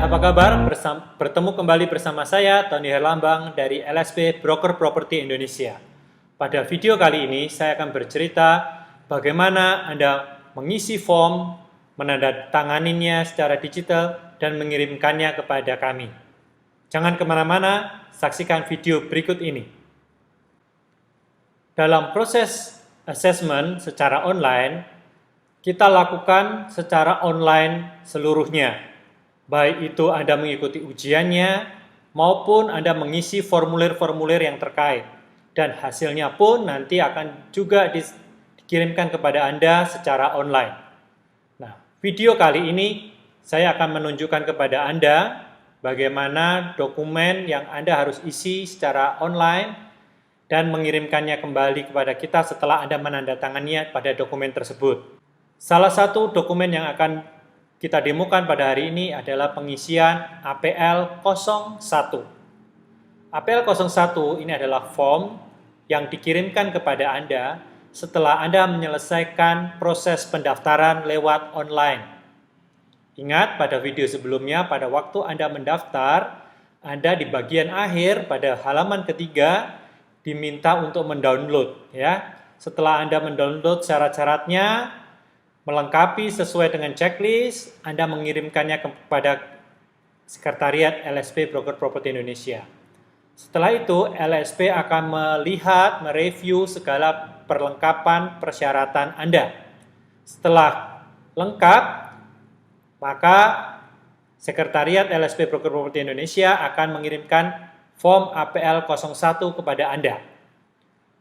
apa kabar? Bertemu kembali bersama saya, Tony Herlambang dari LSP Broker Property Indonesia. Pada video kali ini, saya akan bercerita bagaimana Anda mengisi form, menandatanganinya secara digital, dan mengirimkannya kepada kami. Jangan kemana-mana, saksikan video berikut ini. Dalam proses assessment secara online, kita lakukan secara online seluruhnya. Baik itu Anda mengikuti ujiannya, maupun Anda mengisi formulir-formulir yang terkait. Dan hasilnya pun nanti akan juga dikirimkan kepada Anda secara online. Nah, video kali ini saya akan menunjukkan kepada Anda bagaimana dokumen yang Anda harus isi secara online dan mengirimkannya kembali kepada kita setelah Anda menandatanganinya pada dokumen tersebut. Salah satu dokumen yang akan kita demokan pada hari ini adalah pengisian APL 01. APL 01 ini adalah form yang dikirimkan kepada Anda setelah Anda menyelesaikan proses pendaftaran lewat online. Ingat, pada video sebelumnya, pada waktu Anda mendaftar, Anda di bagian akhir pada halaman ketiga diminta untuk mendownload, ya. Setelah Anda mendownload syarat-syaratnya, melengkapi sesuai dengan checklist, Anda mengirimkannya kepada Sekretariat LSP Broker Property Indonesia. Setelah itu, LSP akan melihat, mereview segala perlengkapan persyaratan Anda. Setelah lengkap, maka Sekretariat LSP Broker Property Indonesia akan mengirimkan form APL 01 kepada Anda.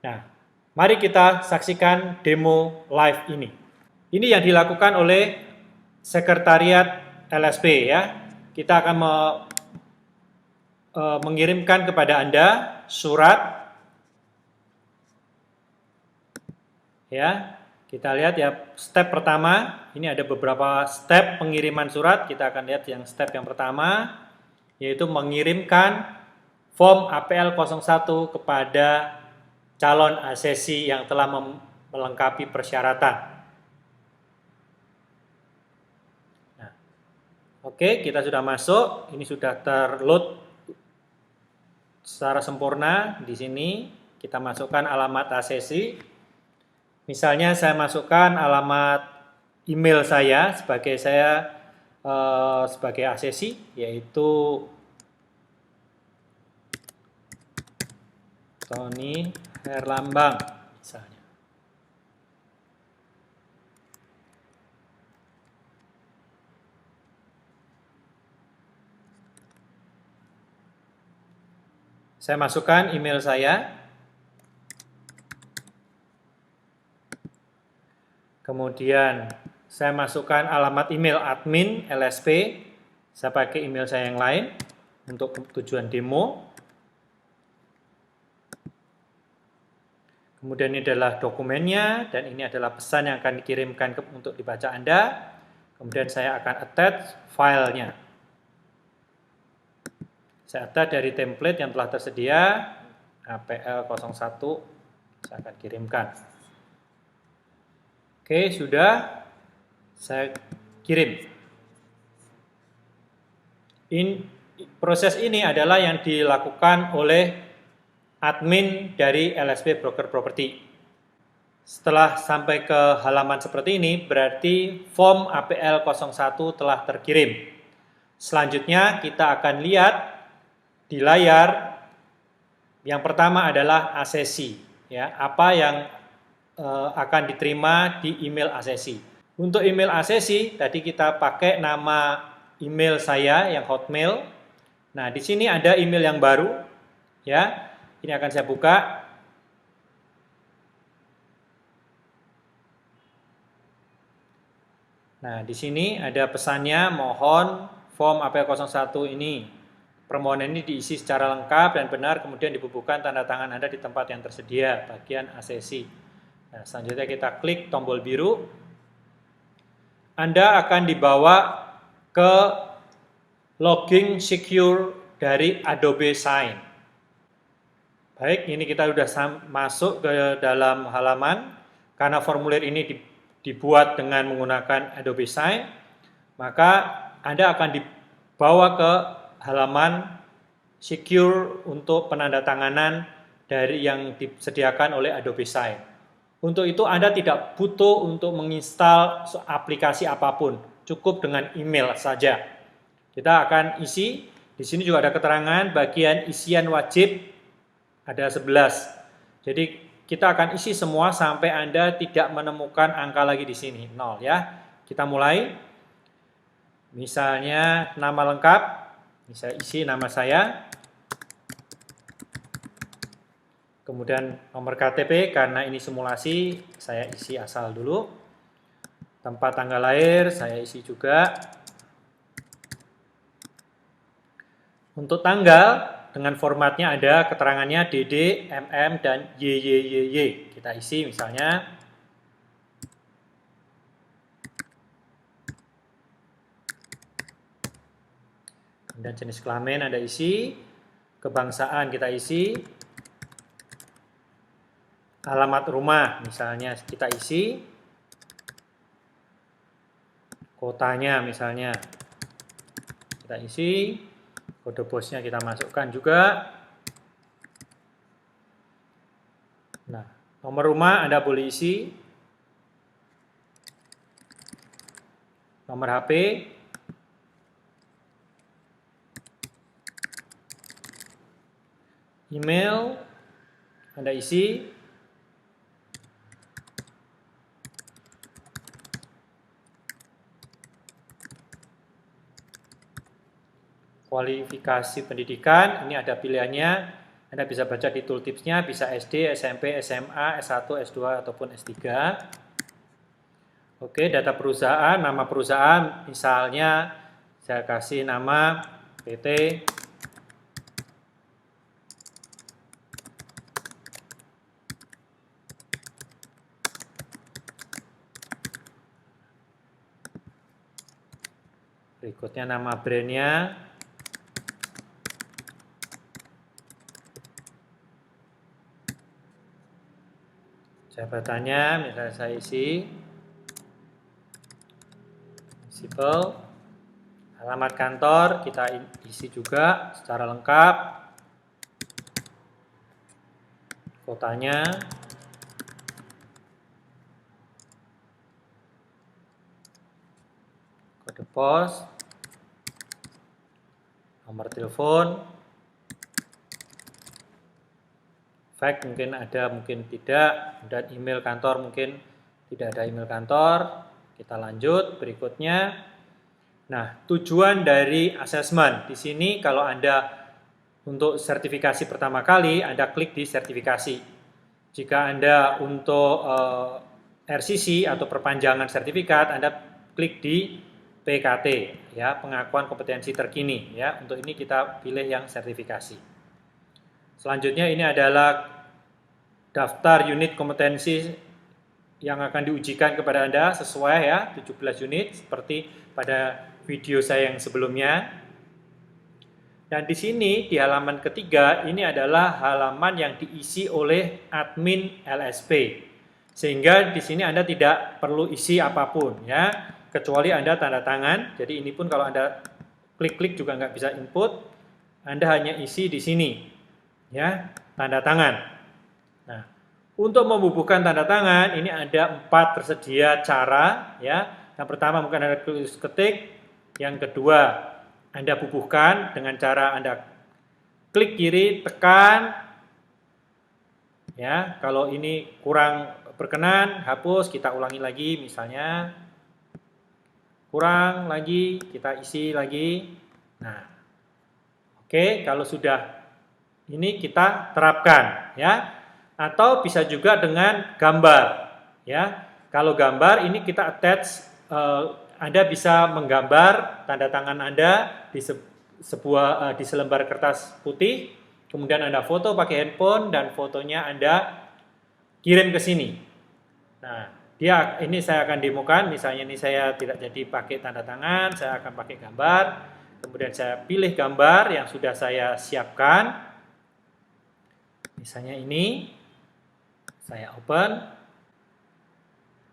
Nah, mari kita saksikan demo live ini. Ini yang dilakukan oleh Sekretariat LSP, ya. Kita akan mengirimkan kepada Anda surat, ya. Kita lihat ya, step pertama, ini ada beberapa step pengiriman surat. Kita akan lihat yang step yang pertama, yaitu mengirimkan form APL 01 kepada calon asesi yang telah melengkapi persyaratan. Nah, oke, kita sudah masuk. Ini sudah terload secara sempurna. Di sini kita masukkan alamat asesi. Misalnya saya masukkan alamat email saya sebagai asesi, yaitu Tony Herlambang misalnya. Saya masukkan email saya. Kemudian saya masukkan alamat email admin LSP. Saya pakai email saya yang lain untuk tujuan demo. Kemudian ini adalah dokumennya, dan ini adalah pesan yang akan dikirimkan untuk dibaca Anda. Kemudian saya akan attach filenya. Saya attach dari template yang telah tersedia, APL 01, saya akan kirimkan. Oke, sudah. Saya kirim. Proses ini adalah yang dilakukan oleh admin dari LSP Broker Property. Setelah sampai ke halaman seperti ini, berarti form APL 01 telah terkirim. Selanjutnya kita akan lihat di layar. Yang pertama adalah asesi, ya, apa yang akan diterima di email asesi. Untuk email asesi, tadi kita pakai nama email saya yang Hotmail. Nah, di sini ada email yang baru, ya. Ini akan saya buka. Nah, di sini ada pesannya, mohon form APL 01 ini. Permohonan ini diisi secara lengkap dan benar, kemudian dibubuhkan tanda tangan Anda di tempat yang tersedia, bagian asesi. Nah, selanjutnya kita klik tombol biru. Anda akan dibawa ke login secure dari Adobe Sign. Baik, ini kita sudah masuk ke dalam halaman. Karena formulir ini dibuat dengan menggunakan Adobe Sign, maka Anda akan bawa ke halaman secure untuk penandatanganan dari yang disediakan oleh Adobe Sign. Untuk itu Anda tidak butuh untuk menginstal aplikasi apapun, cukup dengan email saja. Kita akan isi, di sini juga ada keterangan bagian isian wajib ada 11. Jadi kita akan isi semua sampai Anda tidak menemukan angka lagi di sini, 0 ya. Kita mulai. Misalnya nama lengkap, bisa isi nama saya. Kemudian nomor KTP, karena ini simulasi, saya isi asal dulu. Tempat tanggal lahir, saya isi juga. Untuk tanggal, dengan formatnya ada keterangannya DD, MM, dan YYYY. Kita isi misalnya. Dan jenis kelamin Anda isi. Kebangsaan kita isi. Alamat rumah misalnya kita isi. Kotanya misalnya kita isi. Kode posnya kita masukkan juga. Nah, nomor rumah Anda boleh isi. Nomor HP. Email Anda isi. Kualifikasi pendidikan, ini ada pilihannya. Anda bisa baca di tooltipsnya, bisa SD, SMP, SMA, S1, S2, ataupun S3. Oke, data perusahaan, nama perusahaan, misalnya saya kasih nama PT berikutnya nama brandnya. Jabatannya, misalnya saya isi sipil. Alamat kantor kita isi juga secara lengkap. Kotanya. Kode pos. Nomor telepon. Fax mungkin ada, mungkin tidak. Dan email kantor mungkin tidak ada email kantor. Kita lanjut berikutnya. Nah, tujuan dari asesmen di sini kalau Anda untuk sertifikasi pertama kali, Anda klik di sertifikasi. Jika Anda untuk RCC atau perpanjangan sertifikat, Anda klik di PKT, ya, pengakuan kompetensi terkini, ya. Untuk ini kita pilih yang sertifikasi. Selanjutnya ini adalah daftar unit kompetensi yang akan diujikan kepada Anda sesuai ya, 17 unit seperti pada video saya yang sebelumnya. Dan di sini di halaman ketiga ini adalah halaman yang diisi oleh admin LSP. Sehingga di sini Anda tidak perlu isi apapun ya, kecuali Anda tanda tangan. Jadi ini pun kalau Anda klik-klik juga nggak bisa input. Anda hanya isi di sini ya, tanda tangan. Nah, untuk membubuhkan tanda tangan ini ada 4 tersedia cara ya. Yang pertama mungkin Anda tulis ketik, yang kedua Anda bubuhkan dengan cara Anda klik kiri, tekan ya. Kalau ini kurang berkenan, hapus, kita ulangi lagi misalnya. Kurang lagi, kita isi lagi. Nah, oke, kalau sudah ini kita terapkan ya. Atau bisa juga dengan gambar ya. Kalau gambar ini kita attach, Anda bisa menggambar tanda tangan Anda di di selembar kertas putih, kemudian Anda foto pakai handphone dan fotonya Anda kirim ke sini. Nah, ini saya akan demokan, misalnya ini saya tidak jadi pakai tanda tangan, saya akan pakai gambar. Kemudian saya pilih gambar yang sudah saya siapkan. Misalnya ini. Saya open.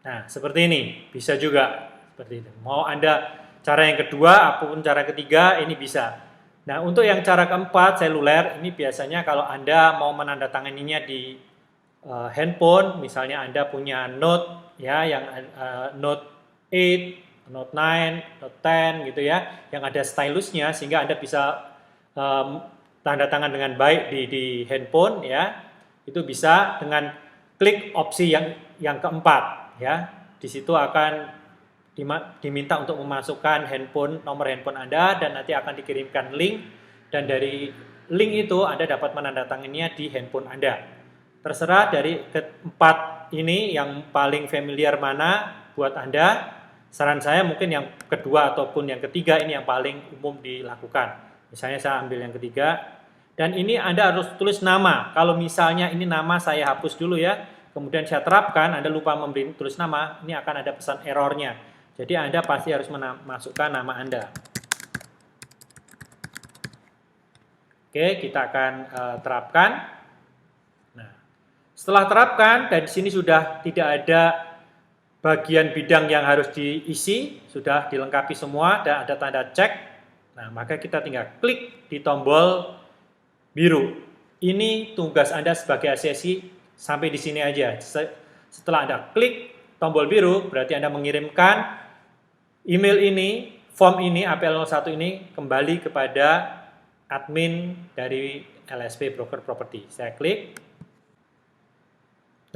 Nah, seperti ini. Bisa juga seperti itu. Mau Anda cara yang kedua ataupun cara ketiga ini bisa. Nah, untuk yang cara keempat, seluler, ini biasanya kalau Anda mau menandatanganinya di handphone, misalnya Anda punya Note ya, yang Note 8, Note 9, Note 10 gitu ya, yang ada stylusnya sehingga Anda bisa tanda tangan dengan baik di handphone ya. Itu bisa dengan klik opsi yang keempat ya. Di situ akan diminta untuk memasukkan nomor handphone Anda dan nanti akan dikirimkan link, dan dari link itu Anda dapat menandatanganinya di handphone Anda. Terserah dari keempat ini yang paling familiar mana buat Anda. Saran saya mungkin yang kedua ataupun yang ketiga ini yang paling umum dilakukan. Misalnya saya ambil yang ketiga, dan ini Anda harus tulis nama. Kalau misalnya ini nama saya hapus dulu ya, kemudian saya terapkan, Anda lupa tulis nama, ini akan ada pesan errornya. Jadi Anda pasti harus memasukkan nama Anda. Oke, kita akan terapkan. Nah, setelah terapkan, dan di sini sudah tidak ada bagian bidang yang harus diisi, sudah dilengkapi semua dan ada tanda cek. Nah, maka kita tinggal klik di tombol biru. Ini tugas Anda sebagai ACSI sampai di sini aja. Setelah Anda klik tombol biru, berarti Anda mengirimkan email ini, form ini, APL01 ini kembali kepada admin dari LSP Broker Property. Saya klik.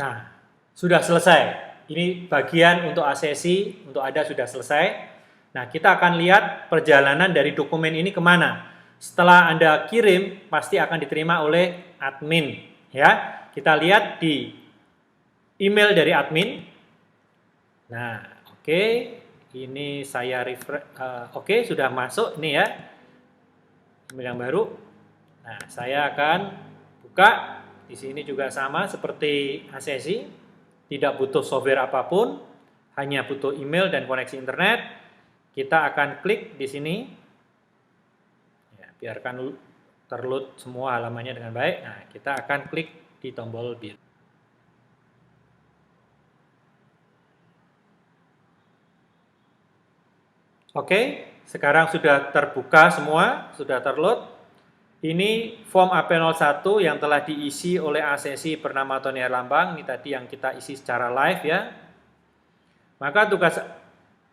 Nah, sudah selesai. Ini bagian untuk ACSI, untuk Anda sudah selesai. Nah, kita akan lihat perjalanan dari dokumen ini kemana. Setelah Anda kirim, pasti akan diterima oleh admin. Ya, kita lihat di email dari admin. Nah, oke. Ini saya oke, sudah masuk nih ya, email yang baru. Nah, saya akan buka. Di sini juga sama seperti ACSI, tidak butuh software apapun, hanya butuh email dan koneksi internet. Kita akan klik di sini. Ya, biarkan terload semua halamannya dengan baik. Nah, kita akan klik di tombol biru. Oke, sekarang sudah terbuka semua, sudah terload. Ini form AP01 yang telah diisi oleh ACSI bernama Tony Herlambang. Ini tadi yang kita isi secara live ya. Maka tugas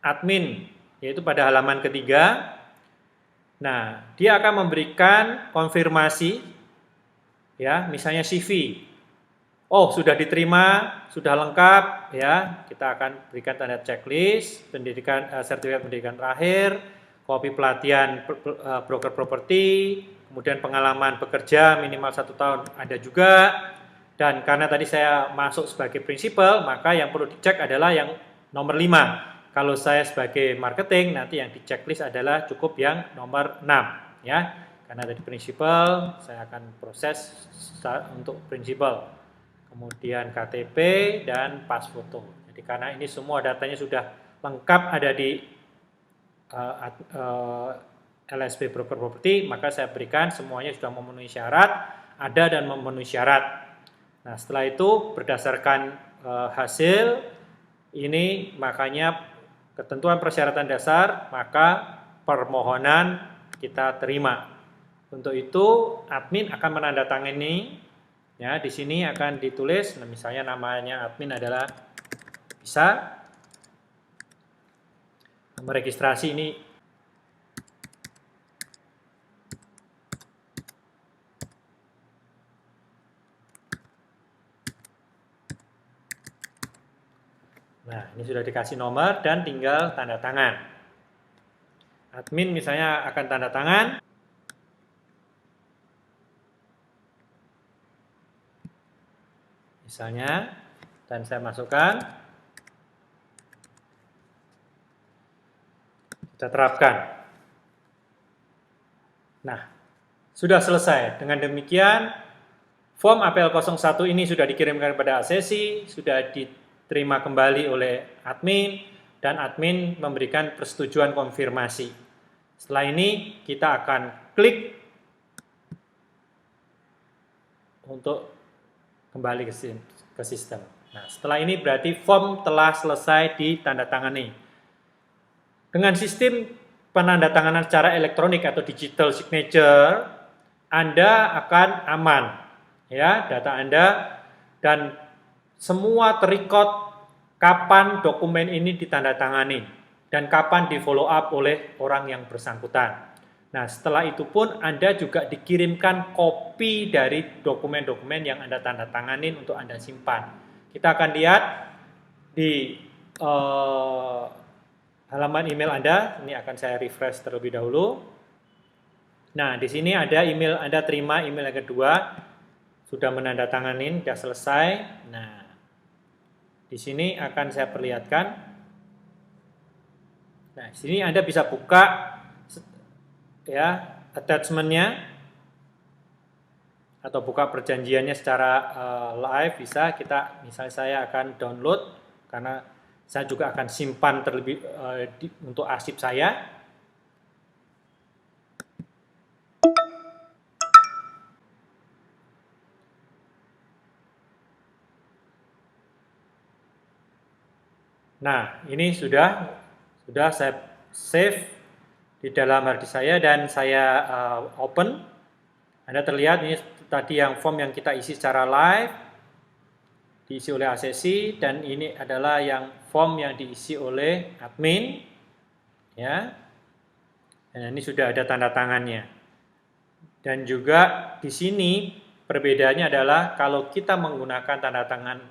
admin, yaitu pada halaman ketiga. Nah, dia akan memberikan konfirmasi, ya, misalnya CV. Oh, sudah diterima, sudah lengkap, ya. Kita akan berikan tanda checklist, sertifikat pendidikan terakhir, kopi pelatihan broker properti, kemudian pengalaman bekerja minimal 1 tahun ada juga. Dan karena tadi saya masuk sebagai prinsipal, maka yang perlu dicek adalah yang nomor 5. Kalau saya sebagai marketing, nanti yang di checklist adalah cukup yang nomor 6, ya. Karena tadi prinsipal, saya akan proses untuk prinsipal. Kemudian KTP dan pas foto. Jadi karena ini semua datanya sudah lengkap ada di LSP Broker Property, maka saya berikan semuanya sudah memenuhi syarat, ada dan memenuhi syarat. Nah, setelah itu berdasarkan hasil ini, makanya ketentuan persyaratan dasar, maka permohonan kita terima. Untuk itu admin akan menandatangani. Ya, di sini akan ditulis, misalnya namanya admin adalah bisa, nomor registrasi ini nah, ini sudah dikasih nomor dan tinggal tanda tangan. Admin misalnya akan tanda tangan. Misalnya, dan saya masukkan, kita terapkan. Nah, sudah selesai. Dengan demikian, form APL01 ini sudah dikirimkan kepada ACSI, sudah diterima kembali oleh admin, dan admin memberikan persetujuan konfirmasi. Setelah ini, kita akan klik untuk kembali ke sistem. Nah, setelah ini berarti form telah selesai ditandatangani. Dengan sistem penandatanganan secara elektronik atau digital signature, Anda akan aman, ya, data Anda, dan semua terrecord kapan dokumen ini ditandatangani dan kapan di follow up oleh orang yang bersangkutan. Nah, setelah itu pun Anda juga dikirimkan kopi dari dokumen-dokumen yang Anda tandatangani untuk Anda simpan. Kita akan lihat di halaman email Anda. Ini akan saya refresh terlebih dahulu. Nah, di sini ada email Anda terima, email yang kedua sudah menandatangani, sudah selesai. Nah, di sini akan saya perlihatkan. Nah, di sini Anda bisa buka ya attachment-nya atau buka perjanjiannya secara live bisa. Misalnya saya akan download karena saya juga akan simpan terlebih untuk arsip saya. Nah, ini sudah saya save di dalam hard disk saya dan saya open. Anda terlihat ini tadi yang form yang kita isi secara live diisi oleh ACC, dan ini adalah yang form yang diisi oleh admin, ya. Dan ini sudah ada tanda tangannya. Dan juga di sini perbedaannya adalah kalau kita menggunakan tanda tangan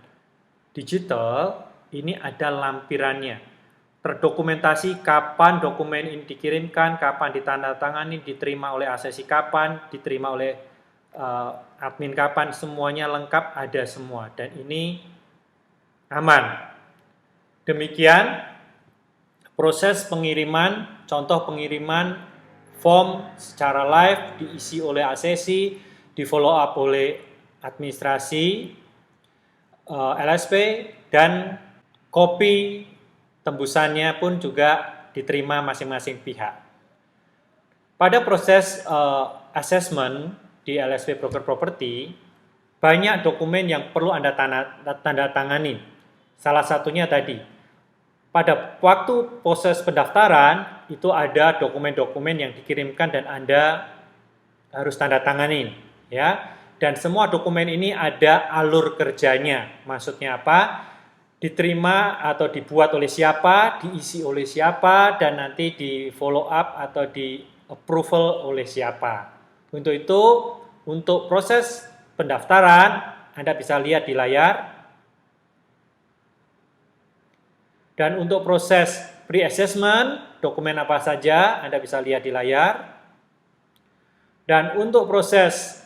digital, ini ada lampirannya. Terdokumentasi kapan dokumen ini dikirimkan, kapan ditandatangani, diterima oleh ACC kapan, diterima oleh admin kapan, semuanya lengkap, ada semua. Dan ini aman. Demikian proses pengiriman, contoh pengiriman form secara live diisi oleh ACC, di follow up oleh administrasi LSP, dan kopi tembusannya pun juga diterima masing-masing pihak. Pada proses assessment di LSP Broker Property, banyak dokumen yang perlu Anda tanda tangani. Salah satunya tadi, pada waktu proses pendaftaran, itu ada dokumen-dokumen yang dikirimkan dan Anda harus tanda tangani, ya. Dan semua dokumen ini ada alur kerjanya. Maksudnya apa? Diterima atau dibuat oleh siapa, diisi oleh siapa, dan nanti di follow up atau di approval oleh siapa. Untuk itu, untuk proses pendaftaran, Anda bisa lihat di layar. Dan untuk proses pre-assessment, dokumen apa saja, Anda bisa lihat di layar. Dan untuk proses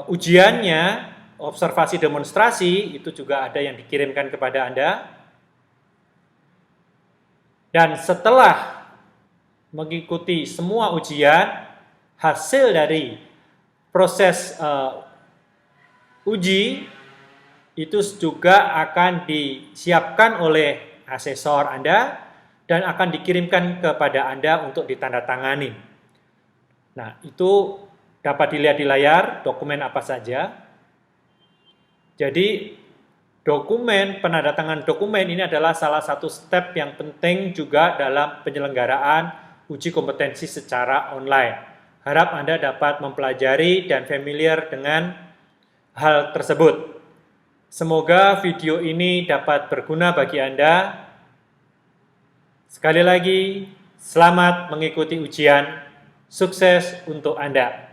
ujiannya, observasi demonstrasi, itu juga ada yang dikirimkan kepada Anda. Dan setelah mengikuti semua ujian, hasil dari proses uji itu juga akan disiapkan oleh asesor Anda dan akan dikirimkan kepada Anda untuk ditandatangani. Nah, itu dapat dilihat di layar dokumen apa saja. Jadi, penandatangan dokumen ini adalah salah satu step yang penting juga dalam penyelenggaraan uji kompetensi secara online. Harap Anda dapat mempelajari dan familiar dengan hal tersebut. Semoga video ini dapat berguna bagi Anda. Sekali lagi, selamat mengikuti ujian. Sukses untuk Anda.